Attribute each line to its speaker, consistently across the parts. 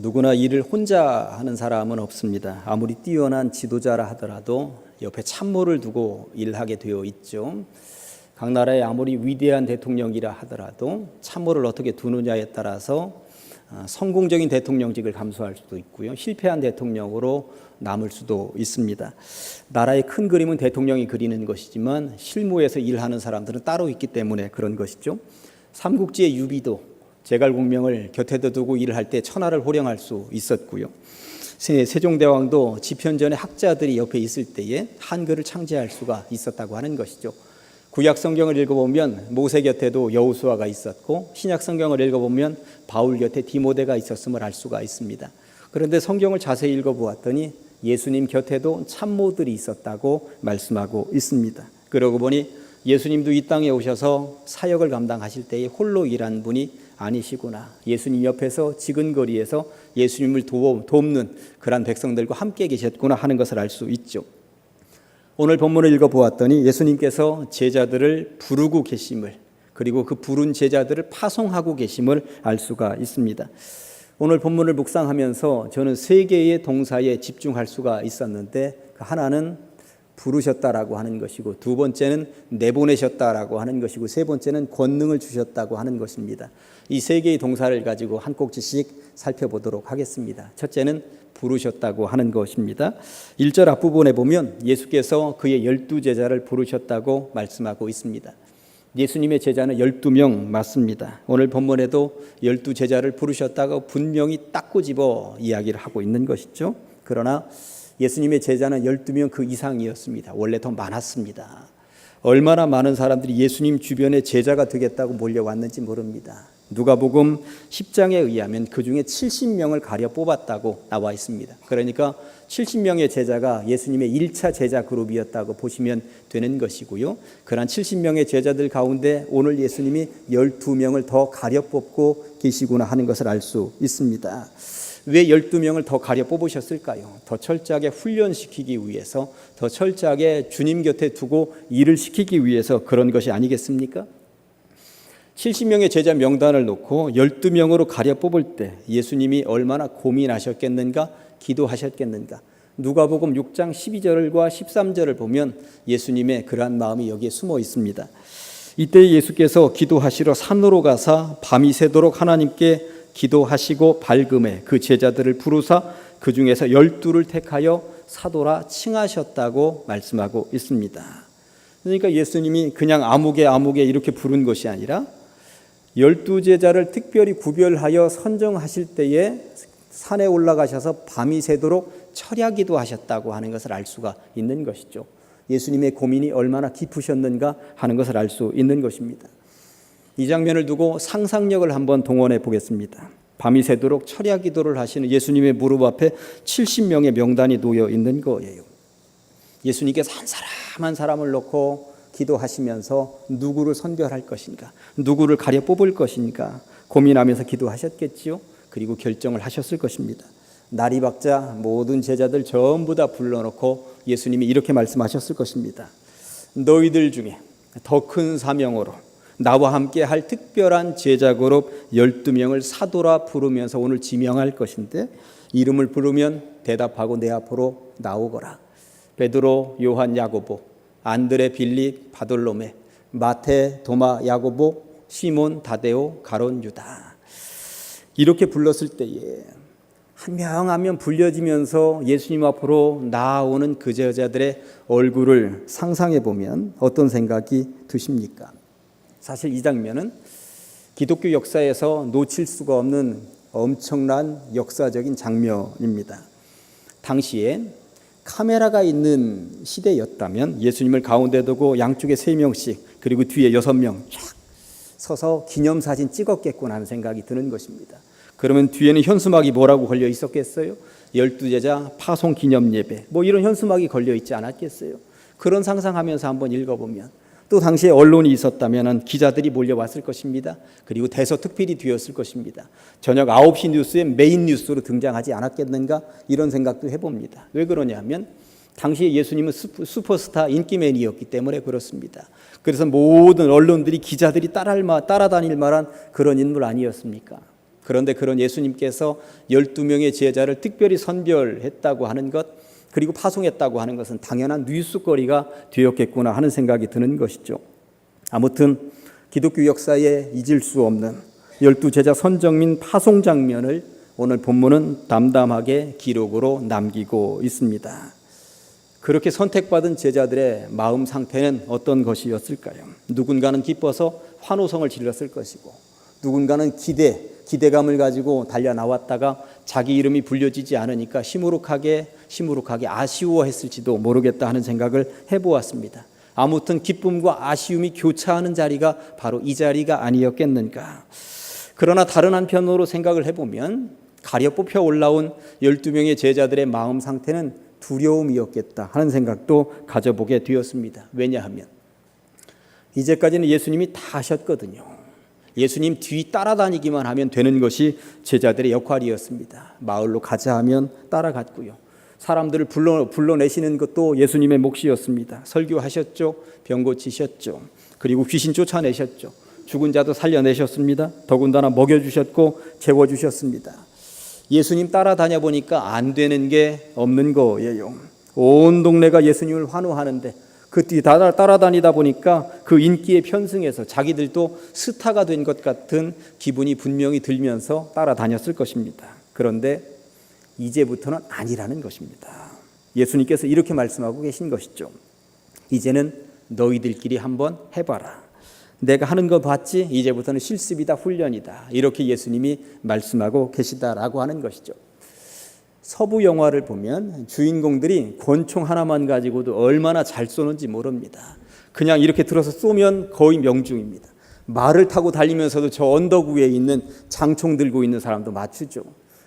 Speaker 1: 누구나 일을 혼자 하는 사람은 없습니다. 아무리 뛰어난 지도자라 하더라도 옆에 참모를 두고 일하게 되어 있죠. 각 나라의 아무리 위대한 대통령이라 하더라도 참모를 어떻게 두느냐에 따라서 성공적인 대통령직을 감수할 수도 있고요. 실패한 대통령으로 남을 수도 있습니다. 나라의 큰 그림은 대통령이 그리는 것이지만 실무에서 일하는 사람들은 따로 있기 때문에 그런 것이죠. 삼국지의 유비도 제갈공명을 곁에 두고 일을 할 때 천하를 호령할 수 있었고요. 세종대왕도 집현전에 학자들이 옆에 있을 때에 한글을 창제할 수가 있었다고 하는 것이죠. 구약성경을 읽어보면 모세 곁에도 여호수아가 있었고 신약성경을 읽어보면 바울 곁에 디모데가 있었음을 알 수가 있습니다. 그런데 성경을 자세히 읽어보았더니 예수님 곁에도 참모들이 있었다고 말씀하고 있습니다. 그러고 보니 예수님도 이 땅에 오셔서 사역을 감당하실 때에 홀로 일한 분이 아니시구나. 예수님 옆에서 지근거리에서 예수님을 돕는 그런 백성들과 함께 계셨구나 하는 것을 알 수 있죠. 오늘 본문을 읽어보았더니 예수님께서 제자들을 부르고 계심을, 그리고 그 부른 제자들을 파송하고 계심을 알 수가 있습니다. 오늘 본문을 묵상하면서 저는 세 개의 동사에 집중할 수가 있었는데, 하나는 부르셨다라고 하는 것이고, 두 번째는 내보내셨다라고 하는 것이고, 세 번째는 권능을 주셨다고 하는 것입니다. 이 세 개의 동사를 가지고 한 꼭지씩 살펴보도록 하겠습니다. 첫째는 부르셨다고 하는 것입니다. 1절 앞부분에 보면 예수께서 그의 12제자를 부르셨다고 말씀하고 있습니다. 예수님의 제자는 12명 맞습니다. 오늘 본문에도 12제자를 부르셨다고 분명히 딱 꼬집어 이야기를 하고 있는 것이죠. 그러나 예수님의 제자는 12명 그 이상이었습니다. 원래 더 많았습니다. 얼마나 많은 사람들이 예수님 주변에 제자가 되겠다고 몰려왔는지 모릅니다. 누가복음 10장에 의하면 그중에 70명을 가려 뽑았다고 나와 있습니다. 그러니까 70명의 제자가 예수님의 1차 제자 그룹이었다고 보시면 되는 것이고요. 그런 70명의 제자들 가운데 오늘 예수님이 12명을 더 가려 뽑고 계시구나 하는 것을 알 수 있습니다. 왜 12명을 더 가려 뽑으셨을까요? 더 철저하게 훈련시키기 위해서, 더 철저하게 주님 곁에 두고 일을 시키기 위해서 그런 것이 아니겠습니까? 70명의 제자 명단을 놓고 12명으로 가려 뽑을 때 예수님이 얼마나 고민하셨겠는가, 기도하셨겠는가. 누가복음 6장 12절과 13절을 보면 예수님의 그러한 마음이 여기에 숨어 있습니다. 이때 예수께서 기도하시러 산으로 가사 밤이 새도록 하나님께 기도하시고 밝음에 그 제자들을 부르사 그 중에서 12를 택하여 사도라 칭하셨다고 말씀하고 있습니다. 그러니까 예수님이 그냥 아무개 이렇게 부른 것이 아니라 12제자를 특별히 구별하여 선정하실 때에 산에 올라가셔서 밤이 새도록 철야기도 하셨다고 하는 것을 알 수가 있는 것이죠. 예수님의 고민이 얼마나 깊으셨는가 하는 것을 알 수 있는 것입니다. 이 장면을 두고 상상력을 한번 동원해 보겠습니다. 밤이 새도록 철야기도를 하시는 예수님의 무릎 앞에 70명의 명단이 놓여 있는 거예요. 예수님께서 한 사람 한 사람을 놓고 기도하시면서 누구를 선별할 것인가, 누구를 가려 뽑을 것인가 고민하면서 기도하셨겠지요. 그리고 결정을 하셨을 것입니다. 날이 밝자 모든 제자들 전부 다 불러놓고 예수님이 이렇게 말씀하셨을 것입니다. 너희들 중에 더 큰 사명으로 나와 함께 할 특별한 제자 그룹 12명을 사도라 부르면서 오늘 지명할 것인데, 이름을 부르면 대답하고 내 앞으로 나오거라. 베드로, 요한, 야고보, 안드레, 빌립, 바돌로메, 마태, 도마, 야고보, 시몬, 다데오, 가론, 유다. 이렇게 불렀을 때에 한 명 한 명 불려지면서 예수님 앞으로 나아오는 그 제자들의 얼굴을 상상해 보면 어떤 생각이 드십니까? 사실 이 장면은 기독교 역사에서 놓칠 수가 없는 엄청난 역사적인 장면입니다. 당시에 카메라가 있는 시대였다면 예수님을 가운데 두고 양쪽에 3명씩 그리고 뒤에 6명 쫙 서서 기념사진 찍었겠구나 하는 생각이 드는 것입니다. 그러면 뒤에는 현수막이 뭐라고 걸려 있었겠어요? 12제자 파송 기념 예배, 이런 현수막이 걸려 있지 않았겠어요? 그런 상상하면서 한번 읽어보면, 또 당시에 언론이 있었다면 기자들이 몰려왔을 것입니다. 그리고 대서특필이 되었을 것입니다. 저녁 9시 뉴스에 메인 뉴스로 등장하지 않았겠는가, 이런 생각도 해봅니다. 왜 그러냐면 당시에 예수님은 슈퍼스타 인기맨이었기 때문에 그렇습니다. 그래서 모든 언론들이, 기자들이 따라다닐 만한 그런 인물 아니었습니까? 그런데 그런 예수님께서 12명의 제자를 특별히 선별했다고 하는 것, 그리고 파송했다고 하는 것은 당연한 뉴스거리가 되었겠구나 하는 생각이 드는 것이죠. 아무튼 기독교 역사에 잊을 수 없는 12제자 선정 및 파송 장면을 오늘 본문은 담담하게 기록으로 남기고 있습니다. 그렇게 선택받은 제자들의 마음 상태는 어떤 것이었을까요? 누군가는 기뻐서 환호성을 질렀을 것이고, 누군가는 기대감을 가지고 달려 나왔다가 자기 이름이 불려지지 않으니까 시무룩하게 아쉬워했을지도 모르겠다 하는 생각을 해보았습니다. 아무튼 기쁨과 아쉬움이 교차하는 자리가 바로 이 자리가 아니었겠는가. 그러나 다른 한편으로 생각을 해보면 가려 뽑혀 올라온 12명의 제자들의 마음 상태는 두려움이었겠다 하는 생각도 가져보게 되었습니다. 왜냐하면 이제까지는 예수님이 다 하셨거든요. 예수님 뒤 따라다니기만 하면 되는 것이 제자들의 역할이었습니다. 마을로 가자 하면 따라갔고요. 사람들을 불러내시는 것도 예수님의 몫이었습니다. 설교하셨죠. 병 고치셨죠. 그리고 귀신 쫓아내셨죠. 죽은 자도 살려내셨습니다. 더군다나 먹여주셨고 재워주셨습니다. 예수님 따라다녀 보니까 안 되는 게 없는 거예요. 온 동네가 예수님을 환호하는데 그 뒤 따라다니다 보니까 그 인기에 편승해서 자기들도 스타가 된 것 같은 기분이 분명히 들면서 따라다녔을 것입니다. 그런데 이제부터는 아니라는 것입니다. 예수님께서 이렇게 말씀하고 계신 것이죠. 이제는 너희들끼리 한번 해봐라. 내가 하는 거 봤지? 이제부터는 실습이다, 훈련이다. 이렇게 예수님이 말씀하고 계시다라고 하는 것이죠. 서부 영화를 보면 주인공들이 권총 하나만 가지고도 얼마나 잘 쏘는지 모릅니다. 그냥 이렇게 들어서 쏘면 거의 명중입니다. 말을 타고 달리면서도 저 언덕 위에 있는 장총 들고 있는 사람도 맞추죠.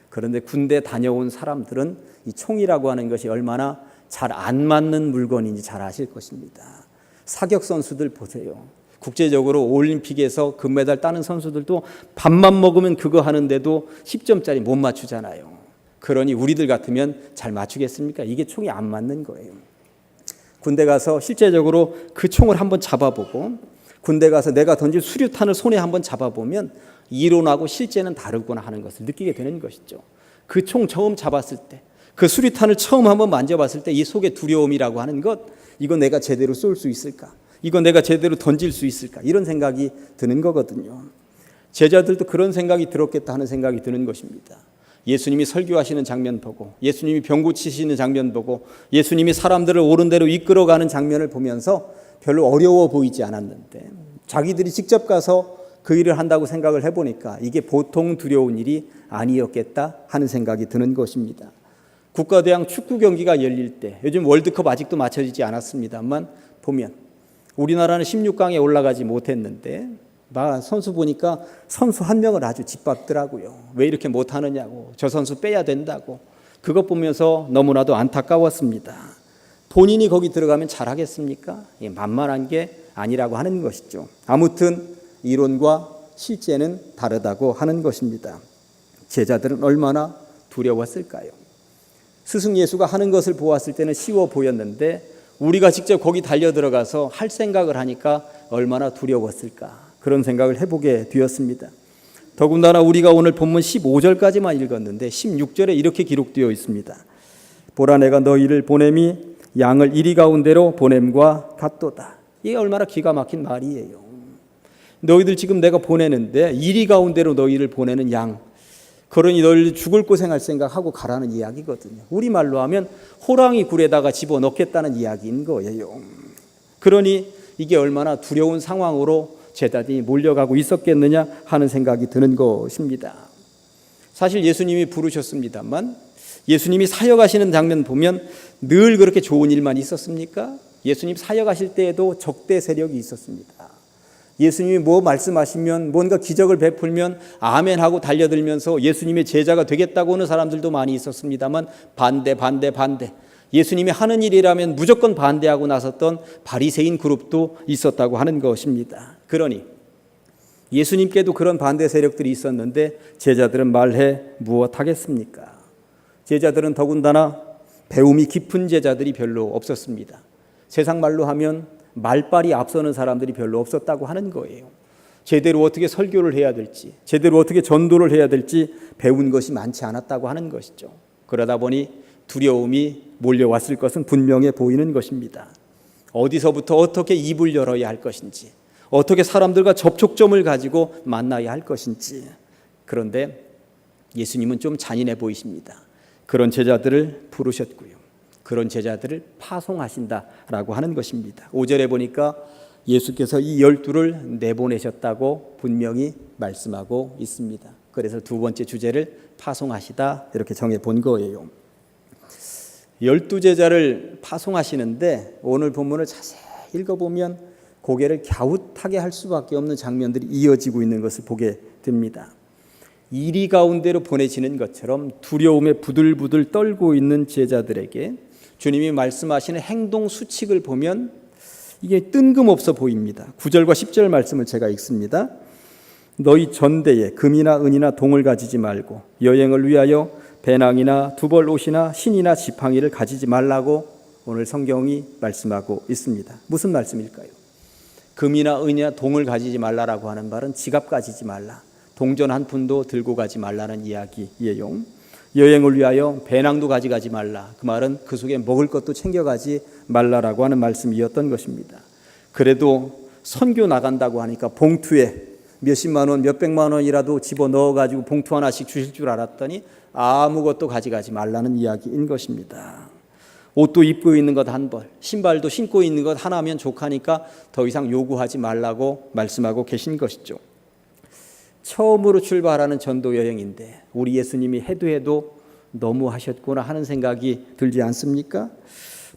Speaker 1: 그런데 군대 다녀온 사람들은 이 총이라고 하는 것이 얼마나 잘 안 맞는 물건인지 잘 아실 것입니다. 사격 선수들 보세요. 국제적으로 올림픽에서 금메달 따는 선수들도 밥만 먹으면 그거 하는데도 10점짜리 못 맞추잖아요. 그러니 우리들 같으면 잘 맞추겠습니까? 이게 총이 안 맞는 거예요. 군대 가서 실제적으로 그 총을 한번 잡아보고, 군대 가서 내가 던질 수류탄을 손에 한번 잡아보면 이론하고 실제는 다르구나 하는 것을 느끼게 되는 것이죠. 그 총 처음 잡았을 때, 그 수류탄을 처음 한번 만져봤을 때 이 속의 두려움이라고 하는 것, 이거 내가 제대로 쏠 수 있을까? 이거 내가 제대로 던질 수 있을까? 이런 생각이 드는 거거든요. 제자들도 그런 생각이 들었겠다 하는 생각이 드는 것입니다. 예수님이 설교하시는 장면 보고, 예수님이 병 고치시는 장면 보고, 예수님이 사람들을 옳은 대로 이끌어가는 장면을 보면서 별로 어려워 보이지 않았는데, 자기들이 직접 가서 그 일을 한다고 생각을 해보니까 이게 보통 두려운 일이 아니었겠다 하는 생각이 드는 것입니다. 국가대항 축구 경기가 열릴 때, 요즘 월드컵 아직도 맞춰지지 않았습니다만 보면 우리나라는 16강에 올라가지 못했는데 선수 보니까 선수 한 명을 아주 짓밟더라고요. 왜 이렇게 못하느냐고, 저 선수 빼야 된다고. 그것 보면서 너무나도 안타까웠습니다. 본인이 거기 들어가면 잘하겠습니까? 만만한 게 아니라고 하는 것이죠. 아무튼 이론과 실제는 다르다고 하는 것입니다. 제자들은 얼마나 두려웠을까요? 스승 예수가 하는 것을 보았을 때는 쉬워 보였는데 우리가 직접 거기 달려들어가서 할 생각을 하니까 얼마나 두려웠을까, 그런 생각을 해보게 되었습니다. 더군다나 우리가 오늘 본문 15절까지만 읽었는데 16절에 이렇게 기록되어 있습니다. 보라 내가 너희를 보냄이 양을 이리 가운데로 보냄과 같도다. 이게 얼마나 기가 막힌 말이에요. 너희들 지금 내가 보내는데 이리 가운데로 너희를 보내는 양, 그러니 너희들 죽을 고생할 생각하고 가라는 이야기거든요. 우리말로 하면 호랑이 굴에다가 집어넣겠다는 이야기인 거예요. 그러니 이게 얼마나 두려운 상황으로 제자들이 몰려가고 있었겠느냐 하는 생각이 드는 것입니다. 사실 예수님이 부르셨습니다만 예수님이 사역하시는 장면 보면 늘 그렇게 좋은 일만 있었습니까? 예수님 사역하실 때에도 적대 세력이 있었습니다. 예수님이 뭐 말씀하시면, 뭔가 기적을 베풀면 아멘하고 달려들면서 예수님의 제자가 되겠다고 하는 사람들도 많이 있었습니다만 반대. 예수님이 하는 일이라면 무조건 반대하고 나섰던 바리새인 그룹도 있었다고 하는 것입니다. 그러니 예수님께도 그런 반대 세력들이 있었는데 제자들은 말해 무엇하겠습니까? 제자들은 더군다나 배움이 깊은 제자들이 별로 없었습니다. 세상 말로 하면 말빨이 앞서는 사람들이 별로 없었다고 하는 거예요. 제대로 어떻게 설교를 해야 될지, 제대로 어떻게 전도를 해야 될지 배운 것이 많지 않았다고 하는 것이죠. 그러다 보니 두려움이 몰려왔을 것은 분명해 보이는 것입니다. 어디서부터 어떻게 입을 열어야 할 것인지, 어떻게 사람들과 접촉점을 가지고 만나야 할 것인지. 그런데 예수님은 좀 잔인해 보이십니다. 그런 제자들을 부르셨고요, 그런 제자들을 파송하신다라고 하는 것입니다. 5절에 보니까 예수께서 이 12를 내보내셨다고 분명히 말씀하고 있습니다. 그래서 두 번째 주제를 파송하시다 이렇게 정해 본 거예요. 12제자를 파송하시는데 오늘 본문을 자세히 읽어보면 고개를 갸웃하게 할 수밖에 없는 장면들이 이어지고 있는 것을 보게 됩니다. 이리 가운데로 보내지는 것처럼 두려움에 부들부들 떨고 있는 제자들에게 주님이 말씀하시는 행동 수칙을 보면 이게 뜬금없어 보입니다. 9절과 10절 말씀을 제가 읽습니다. 너희 전대에 금이나 은이나 동을 가지지 말고 여행을 위하여 배낭이나 두벌 옷이나 신이나 지팡이를 가지지 말라고 오늘 성경이 말씀하고 있습니다. 무슨 말씀일까요? 금이나 은이나 동을 가지지 말라라고 하는 말은 지갑 가지지 말라, 동전 한 푼도 들고 가지 말라는 이야기예요. 여행을 위하여 배낭도 가져가지 말라, 그 말은 그 속에 먹을 것도 챙겨가지 말라라고 하는 말씀이었던 것입니다. 그래도 선교 나간다고 하니까 봉투에 몇십만 원, 몇백만 원이라도 집어넣어가지고 봉투 하나씩 주실 줄 알았더니 아무것도 가져가지 말라는 이야기인 것입니다. 옷도 입고 있는 것 한 벌, 신발도 신고 있는 것 하나면 족하니까 더 이상 요구하지 말라고 말씀하고 계신 것이죠. 처음으로 출발하는 전도 여행인데 우리 예수님이 해도 너무 하셨구나 하는 생각이 들지 않습니까?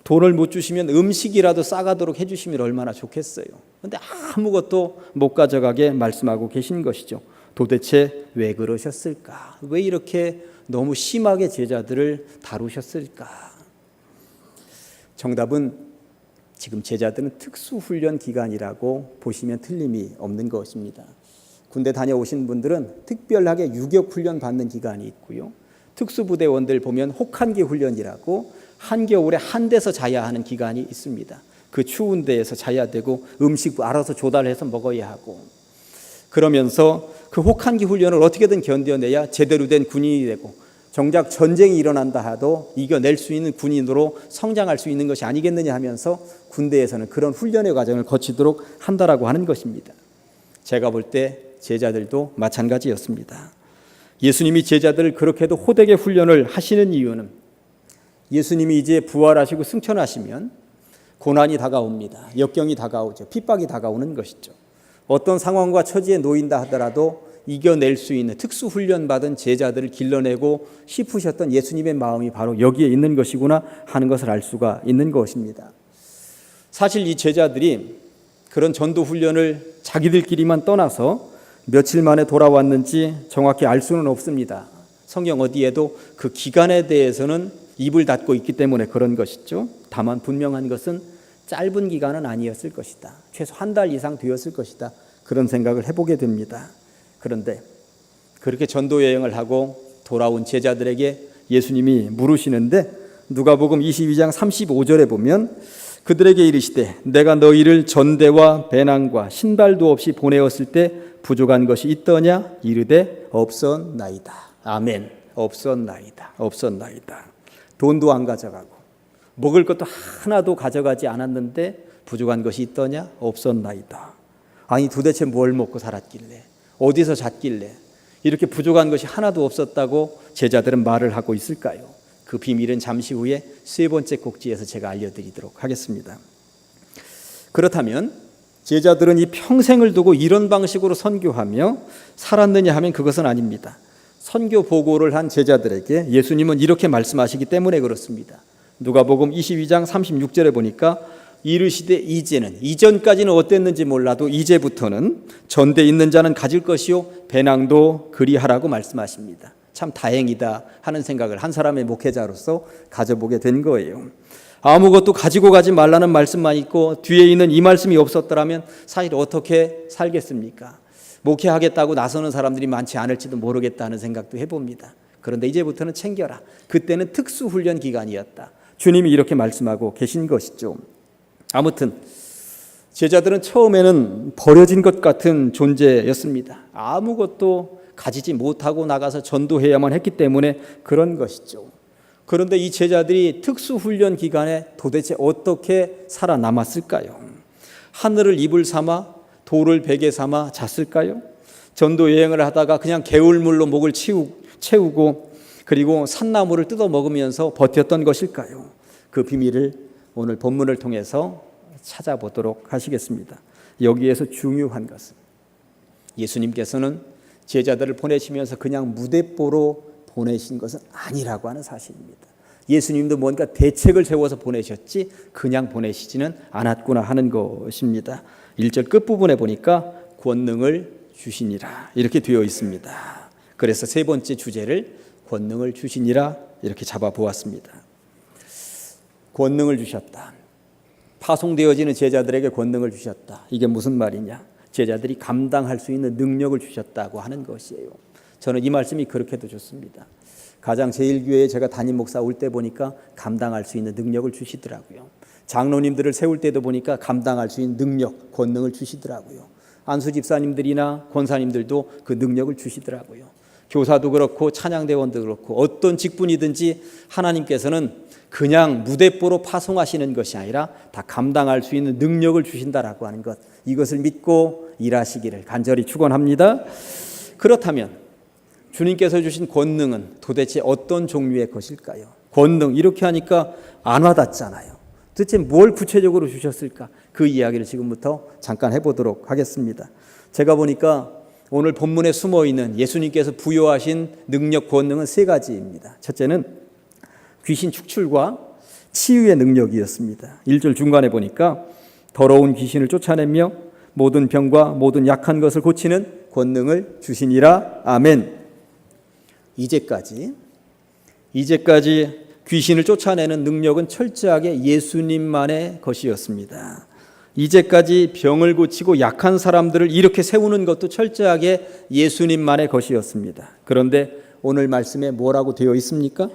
Speaker 1: 돈을 못 주시면 음식이라도 싸가도록 해주시면 얼마나 좋겠어요. 그런데 아무것도 못 가져가게 말씀하고 계신 것이죠. 도대체 왜 그러셨을까? 왜 이렇게 너무 심하게 제자들을 다루셨을까? 정답은 지금 제자들은 특수훈련 기간이라고 보시면 틀림이 없는 것입니다. 군대 다녀오신 분들은 특별하게 유격훈련 받는 기간이 있고요, 특수부대원들 보면 혹한기 훈련이라고 한겨울에 한 데서 자야 하는 기간이 있습니다. 그 추운 데에서 자야 되고 음식 알아서 조달해서 먹어야 하고, 그러면서 그 혹한기 훈련을 어떻게든 견뎌내야 제대로 된 군인이 되고 정작 전쟁이 일어난다 하도 이겨낼 수 있는 군인으로 성장할 수 있는 것이 아니겠느냐 하면서 군대에서는 그런 훈련의 과정을 거치도록 한다라고 하는 것입니다. 제가 볼 때 제자들도 마찬가지였습니다. 예수님이 제자들을 그렇게도 호되게 훈련을 하시는 이유는 예수님이 이제 부활하시고 승천하시면 고난이 다가옵니다. 역경이 다가오죠. 핍박이 다가오는 것이죠. 어떤 상황과 처지에 놓인다 하더라도 이겨낼 수 있는 특수훈련 받은 제자들을 길러내고 싶으셨던 예수님의 마음이 바로 여기에 있는 것이구나 하는 것을 알 수가 있는 것입니다. 사실 이 제자들이 그런 전도훈련을 자기들끼리만 떠나서 며칠 만에 돌아왔는지 정확히 알 수는 없습니다. 성경 어디에도 그 기간에 대해서는 입을 닫고 있기 때문에 그런 것이죠. 다만 분명한 것은 짧은 기간은 아니었을 것이다. 최소 한 달 이상 되었을 것이다. 그런 생각을 해보게 됩니다. 그런데 그렇게 전도 여행을 하고 돌아온 제자들에게 예수님이 물으시는데 누가복음 22장 35절에 보면 그들에게 이르시되 내가 너희를 전대와 배낭과 신발도 없이 보내었을 때 부족한 것이 있더냐? 이르되 없었나이다. 아멘. 없었나이다. 없었나이다. 돈도 안 가져가고 먹을 것도 하나도 가져가지 않았는데 부족한 것이 있더냐? 없었나이다. 아니 도대체 뭘 먹고 살았길래, 어디서 잤길래 이렇게 부족한 것이 하나도 없었다고 제자들은 말을 하고 있을까요? 그 비밀은 잠시 후에 세 번째 꼭지에서 제가 알려드리도록 하겠습니다. 그렇다면 제자들은 이 평생을 두고 이런 방식으로 선교하며 살았느냐 하면 그것은 아닙니다. 선교 보고를 한 제자들에게 예수님은 이렇게 말씀하시기 때문에 그렇습니다. 누가복음 22장 36절에 보니까 이르시되 이제는, 이전까지는 어땠는지 몰라도 이제부터는 전대 있는 자는 가질 것이요 배낭도 그리하라고 말씀하십니다. 참 다행이다 하는 생각을 한 사람의 목회자로서 가져보게 된 거예요. 아무것도 가지고 가지 말라는 말씀만 있고 뒤에 있는 이 말씀이 없었더라면 사실 어떻게 살겠습니까? 목회하겠다고 나서는 사람들이 많지 않을지도 모르겠다는 생각도 해봅니다. 그런데 이제부터는 챙겨라. 그때는 특수훈련 기간이었다. 주님이 이렇게 말씀하고 계신 것이죠. 아무튼 제자들은 처음에는 버려진 것 같은 존재였습니다. 아무것도 가지지 못하고 나가서 전도해야만 했기 때문에 그런 것이죠. 그런데 이 제자들이 특수훈련 기간에 도대체 어떻게 살아남았을까요? 하늘을 이불 삼아 돌을 베개 삼아 잤을까요? 전도 여행을 하다가 그냥 개울물로 목을 채우고 그리고 산나무를 뜯어 먹으면서 버텼던 것일까요? 그 비밀을 오늘 본문을 통해서 찾아보도록 하시겠습니다. 여기에서 중요한 것은 예수님께서는 제자들을 보내시면서 그냥 무대뽀로 보내신 것은 아니라고 하는 사실입니다. 예수님도 뭔가 대책을 세워서 보내셨지 그냥 보내시지는 않았구나 하는 것입니다. 1절 끝부분에 보니까 권능을 주시니라 이렇게 되어 있습니다. 그래서 세 번째 주제를 권능을 주시니라 이렇게 잡아보았습니다. 권능을 주셨다. 파송되어지는 제자들에게 권능을 주셨다. 이게 무슨 말이냐? 제자들이 감당할 수 있는 능력을 주셨다고 하는 것이에요. 저는 이 말씀이 그렇게도 좋습니다. 가장 제1교회에 제가 담임 목사 올 때 보니까 감당할 수 있는 능력을 주시더라고요. 장로님들을 세울 때도 보니까 감당할 수 있는 능력, 권능을 주시더라고요. 안수 집사님들이나 권사님들도 그 능력을 주시더라고요. 교사도 그렇고 찬양대원도 그렇고 어떤 직분이든지 하나님께서는 그냥 무대뽀로 파송하시는 것이 아니라 다 감당할 수 있는 능력을 주신다라고 하는 것, 이것을 믿고 일하시기를 간절히 축원합니다. 그렇다면 주님께서 주신 권능은 도대체 어떤 종류의 것일까요? 권능 이렇게 하니까 안 와닿잖아요. 도대체 뭘 구체적으로 주셨을까? 그 이야기를 지금부터 잠깐 해보도록 하겠습니다. 제가 보니까 오늘 본문에 숨어있는 예수님께서 부여하신 능력 권능은 세 가지입니다. 첫째는 귀신 축출과 치유의 능력이었습니다. 1절 중간에 보니까 더러운 귀신을 쫓아내며 모든 병과 모든 약한 것을 고치는 권능을 주시니라. 아멘. 이제까지 귀신을 쫓아내는 능력은 철저하게 예수님만의 것이었습니다. 이제까지 병을 고치고 약한 사람들을 이렇게 세우는 것도 철저하게 예수님만의 것이었습니다. 그런데 오늘 말씀에 뭐라고 되어 있습니까?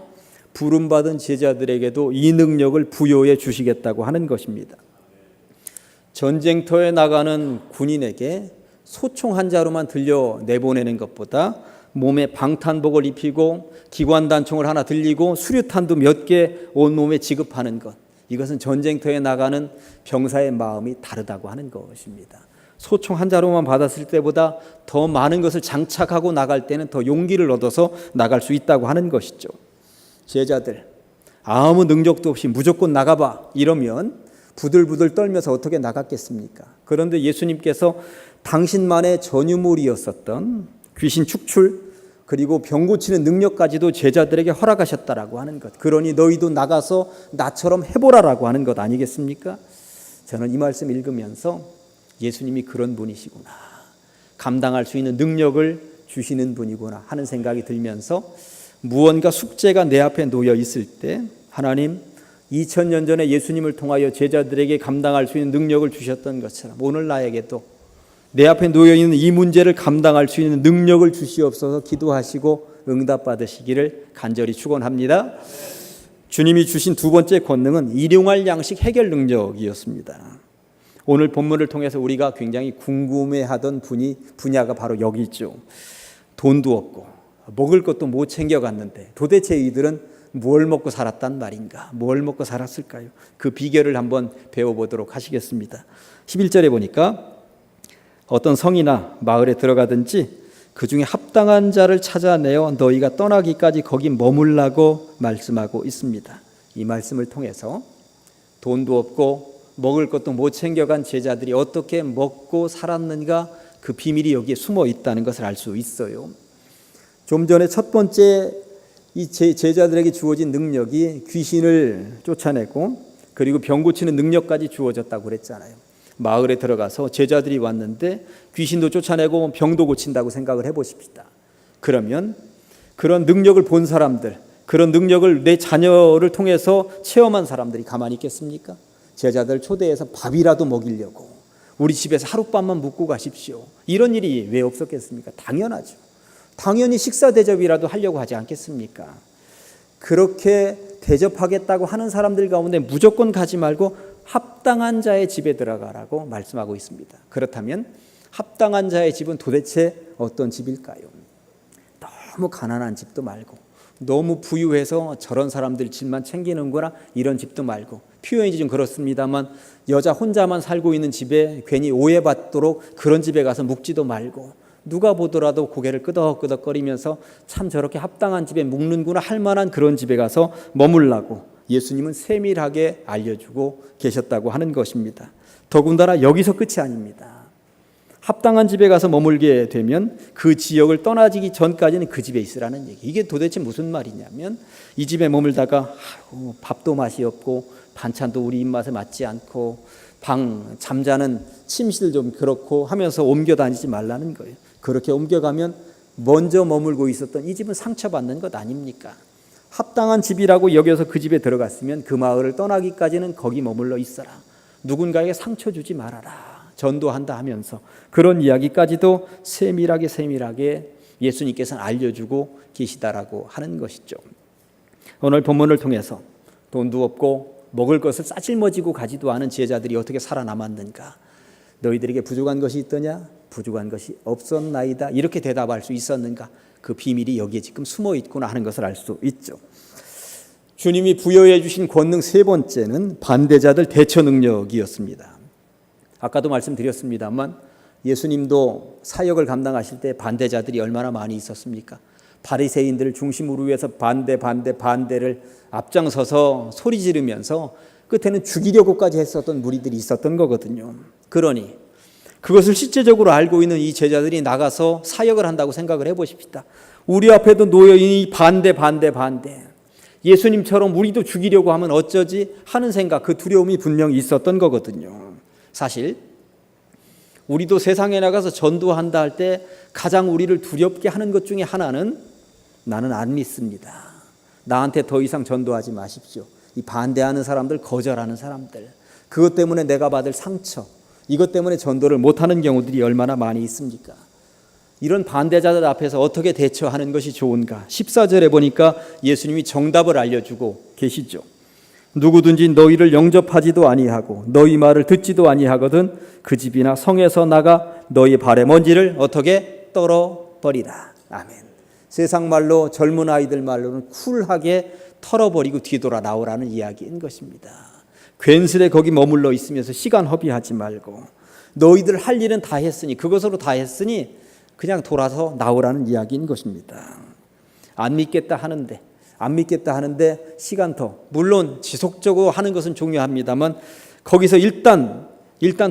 Speaker 1: 부름받은 제자들에게도 이 능력을 부여해 주시겠다고 하는 것입니다. 전쟁터에 나가는 군인에게 소총 한 자루만 들려 내보내는 것보다 몸에 방탄복을 입히고 기관단총을 하나 들리고 수류탄도 몇 개 온몸에 지급하는 것, 이것은 전쟁터에 나가는 병사의 마음이 다르다고 하는 것입니다. 소총 한 자루만 받았을 때보다 더 많은 것을 장착하고 나갈 때는 더 용기를 얻어서 나갈 수 있다고 하는 것이죠. 제자들 아무 능력도 없이 무조건 나가봐 이러면 부들부들 떨면서 어떻게 나갔겠습니까? 그런데 예수님께서 당신만의 전유물이었었던 귀신 축출 그리고 병 고치는 능력까지도 제자들에게 허락하셨다라고 하는 것, 그러니 너희도 나가서 나처럼 해보라라고 하는 것 아니겠습니까? 저는 이 말씀 읽으면서 예수님이 그런 분이시구나, 감당할 수 있는 능력을 주시는 분이구나 하는 생각이 들면서 무언가 숙제가 내 앞에 놓여 있을 때 하나님 2000년 전에 예수님을 통하여 제자들에게 감당할 수 있는 능력을 주셨던 것처럼 오늘 나에게도 내 앞에 놓여있는 이 문제를 감당할 수 있는 능력을 주시옵소서 기도하시고 응답받으시기를 간절히 축원합니다. 주님이 주신 두 번째 권능은 일용할 양식 해결 능력이었습니다. 오늘 본문을 통해서 우리가 굉장히 궁금해하던 분야가 바로 여기 있죠. 돈도 없고 먹을 것도 못 챙겨갔는데 도대체 이들은 뭘 먹고 살았단 말인가? 뭘 먹고 살았을까요? 그 비결을 한번 배워보도록 하시겠습니다. 11절에 보니까 어떤 성이나 마을에 들어가든지 그 중에 합당한 자를 찾아내어 너희가 떠나기까지 거기 머물라고 말씀하고 있습니다. 이 말씀을 통해서 돈도 없고 먹을 것도 못 챙겨간 제자들이 어떻게 먹고 살았는가, 그 비밀이 여기에 숨어 있다는 것을 알 수 있어요. 좀 전에 첫 번째 이 제자들에게 주어진 능력이 귀신을 쫓아내고 그리고 병 고치는 능력까지 주어졌다고 그랬잖아요. 마을에 들어가서 제자들이 왔는데 귀신도 쫓아내고 병도 고친다고 생각을 해보십시다. 그러면 그런 능력을 본 사람들, 그런 능력을 내 자녀를 통해서 체험한 사람들이 가만히 있겠습니까? 제자들 초대해서 밥이라도 먹이려고 우리 집에서 하룻밤만 묵고 가십시오, 이런 일이 왜 없었겠습니까? 당연하죠. 당연히 식사 대접이라도 하려고 하지 않겠습니까? 그렇게 대접하겠다고 하는 사람들 가운데 무조건 가지 말고 합당한 자의 집에 들어가라고 말씀하고 있습니다. 그렇다면 합당한 자의 집은 도대체 어떤 집일까요? 너무 가난한 집도 말고, 너무 부유해서 저런 사람들 집만 챙기는구나 이런 집도 말고, 표현이 좀 그렇습니다만 여자 혼자만 살고 있는 집에 괜히 오해받도록 그런 집에 가서 묵지도 말고, 누가 보더라도 고개를 끄덕끄덕거리면서 참 저렇게 합당한 집에 묵는구나 할 만한 그런 집에 가서 머물라고 예수님은 세밀하게 알려주고 계셨다고 하는 것입니다. 더군다나 여기서 끝이 아닙니다. 합당한 집에 가서 머물게 되면 그 지역을 떠나기 전까지는 그 집에 있으라는 얘기. 이게 도대체 무슨 말이냐면, 이 집에 머물다가 밥도 맛이 없고 반찬도 우리 입맛에 맞지 않고 잠자는 침실 좀 그렇고 하면서 옮겨 다니지 말라는 거예요. 그렇게 옮겨가면 먼저 머물고 있었던 이 집은 상처받는 것 아닙니까? 합당한 집이라고 여겨서 그 집에 들어갔으면 그 마을을 떠나기까지는 거기 머물러 있어라. 누군가에게 상처 주지 말아라. 전도한다 하면서 그런 이야기까지도 세밀하게 예수님께서는 알려주고 계시다라고 하는 것이죠. 오늘 본문을 통해서 돈도 없고 먹을 것을 싸질머지고 가지도 않은 제자들이 어떻게 살아남았는가? 너희들에게 부족한 것이 있더냐? 부족한 것이 없었나이다. 이렇게 대답할 수 있었는가? 그 비밀이 여기에 지금 숨어 있구나 하는 것을 알 수 있죠. 주님이 부여해 주신 권능 세 번째는 반대자들 대처 능력이었습니다. 아까도 말씀드렸습니다만 예수님도 사역을 감당하실 때 반대자들이 얼마나 많이 있었습니까? 바리새인들을 중심으로 해서 반대를 앞장서서 소리 지르면서 끝에는 죽이려고까지 했었던 무리들이 있었던 거거든요. 그러니 그것을 실제적으로 알고 있는 이 제자들이 나가서 사역을 한다고 생각을 해보십시다. 우리 앞에도 놓여있는 반대. 예수님처럼 우리도 죽이려고 하면 어쩌지 하는 생각, 그 두려움이 분명히 있었던 거거든요. 사실 우리도 세상에 나가서 전도한다 할 때 가장 우리를 두렵게 하는 것 중에 하나는 나는 안 믿습니다. 나한테 더 이상 전도하지 마십시오. 이 반대하는 사람들, 거절하는 사람들, 그것 때문에 내가 받을 상처, 이것 때문에 전도를 못하는 경우들이 얼마나 많이 있습니까? 이런 반대자들 앞에서 어떻게 대처하는 것이 좋은가? 14절에 보니까 예수님이 정답을 알려주고 계시죠. 누구든지 너희를 영접하지도 아니하고 너희 말을 듣지도 아니하거든 그 집이나 성에서 나가 너희 발의 먼지를 어떻게 떨어버리라. 아멘. 세상 말로, 젊은 아이들 말로는 쿨하게 털어버리고 뒤돌아 나오라는 이야기인 것입니다. 괜스레 거기 머물러 있으면서 시간 허비하지 말고 너희들 할 일은 다 했으니, 그것으로 다 했으니 그냥 돌아서 나오라는 이야기인 것입니다. 안 믿겠다 하는데 시간터, 물론 지속적으로 하는 것은 중요합니다만 거기서 일단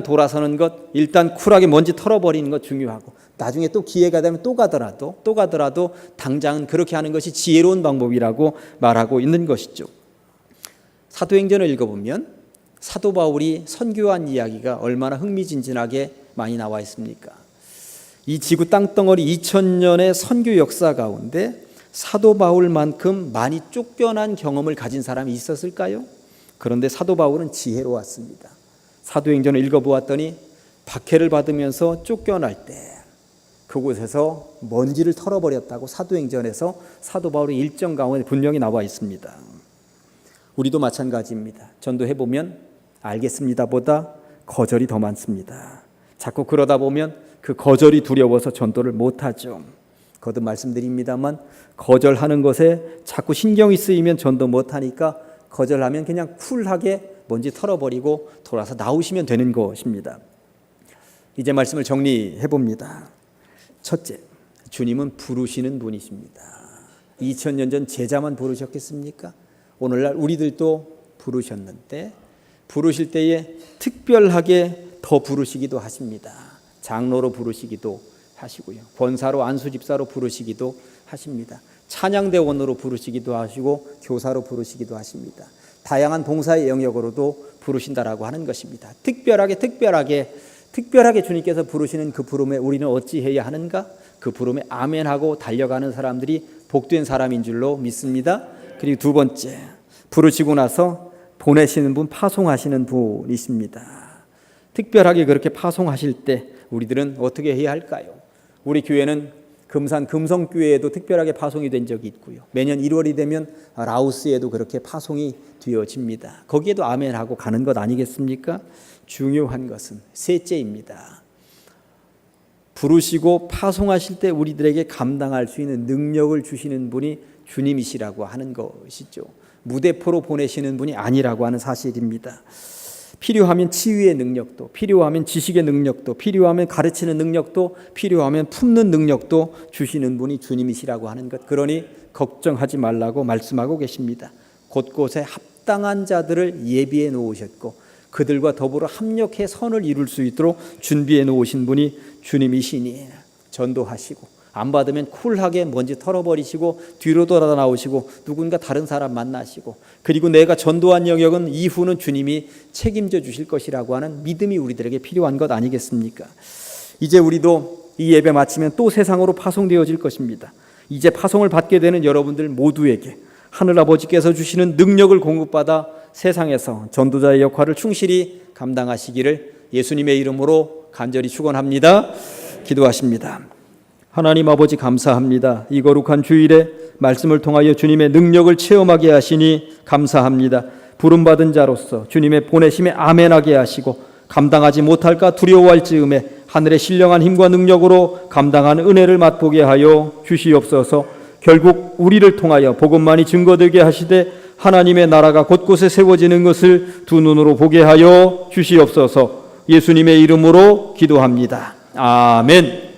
Speaker 1: 돌아서는 것, 일단 쿨하게 먼지 털어버리는 것 중요하고, 나중에 또 기회가 되면 또 가더라도 당장은 그렇게 하는 것이 지혜로운 방법이라고 말하고 있는 것이죠. 사도행전을 읽어보면 사도 바울이 선교한 이야기가 얼마나 흥미진진하게 많이 나와 있습니까? 이 지구 땅덩어리 2000년의 선교 역사 가운데 사도 바울만큼 많이 쫓겨난 경험을 가진 사람이 있었을까요? 그런데 사도 바울은 지혜로웠습니다. 사도행전을 읽어보았더니 박해를 받으면서 쫓겨날 때 그곳에서 먼지를 털어버렸다고 사도행전에서 사도 바울의 일정 가운데 분명히 나와 있습니다. 우리도 마찬가지입니다. 전도해보면 알겠습니다보다 거절이 더 많습니다. 자꾸 그러다 보면 그 거절이 두려워서 전도를 못하죠. 거듭 말씀드립니다만 거절하는 것에 자꾸 신경이 쓰이면 전도 못하니까 거절하면 그냥 쿨하게 먼지 털어버리고 돌아서 나오시면 되는 것입니다. 이제 말씀을 정리해 봅니다. 첫째, 주님은 부르시는 분이십니다. 2000년 전 제자만 부르셨겠습니까? 오늘날 우리들도 부르셨는데 부르실 때에 특별하게 더 부르시기도 하십니다. 장로로 부르시기도 하시고요. 권사로, 안수집사로 부르시기도 하십니다. 찬양대원으로 부르시기도 하시고 교사로 부르시기도 하십니다. 다양한 봉사의 영역으로도 부르신다라고 하는 것입니다. 특별하게 주님께서 부르시는 그 부름에 우리는 어찌해야 하는가? 그 부름에 아멘하고 달려가는 사람들이 복된 사람인 줄로 믿습니다. 그리고 두 번째, 부르시고 나서 보내시는 분, 파송하시는 분이십니다. 특별하게 그렇게 파송하실 때 우리들은 어떻게 해야 할까요? 우리 교회는 금산 금성교회에도 특별하게 파송이 된 적이 있고요. 매년 1월이 되면 라오스에도 그렇게 파송이 되어집니다. 거기에도 아멘하고 가는 것 아니겠습니까? 중요한 것은 셋째입니다. 부르시고 파송하실 때 우리들에게 감당할 수 있는 능력을 주시는 분이 주님이시라고 하는 것이죠. 무대포로 보내시는 분이 아니라고 하는 사실입니다. 필요하면 치유의 능력도, 필요하면 지식의 능력도, 필요하면 가르치는 능력도, 필요하면 품는 능력도 주시는 분이 주님이시라고 하는 것. 그러니 걱정하지 말라고 말씀하고 계십니다. 곳곳에 합당한 자들을 예비해 놓으셨고 그들과 더불어 합력해 선을 이룰 수 있도록 준비해 놓으신 분이 주님이시니 전도하시고 안 받으면 쿨하게 먼지 털어버리시고 뒤로 돌아 나오시고 누군가 다른 사람 만나시고 그리고 내가 전도한 영역은 이후는 주님이 책임져 주실 것이라고 하는 믿음이 우리들에게 필요한 것 아니겠습니까? 이제 우리도 이 예배 마치면 또 세상으로 파송되어질 것입니다. 이제 파송을 받게 되는 여러분들 모두에게 하늘아버지께서 주시는 능력을 공급받아 세상에서 전도자의 역할을 충실히 감당하시기를 예수님의 이름으로 간절히 축원합니다. 기도하십니다. 하나님 아버지 감사합니다. 이 거룩한 주일에 말씀을 통하여 주님의 능력을 체험하게 하시니 감사합니다. 부름받은 자로서 주님의 보내심에 아멘하게 하시고 감당하지 못할까 두려워할 즈음에 하늘의 신령한 힘과 능력으로 감당하는 은혜를 맛보게 하여 주시옵소서. 결국 우리를 통하여 복음만이 증거되게 하시되 하나님의 나라가 곳곳에 세워지는 것을 두 눈으로 보게 하여 주시옵소서. 예수님의 이름으로 기도합니다. 아멘.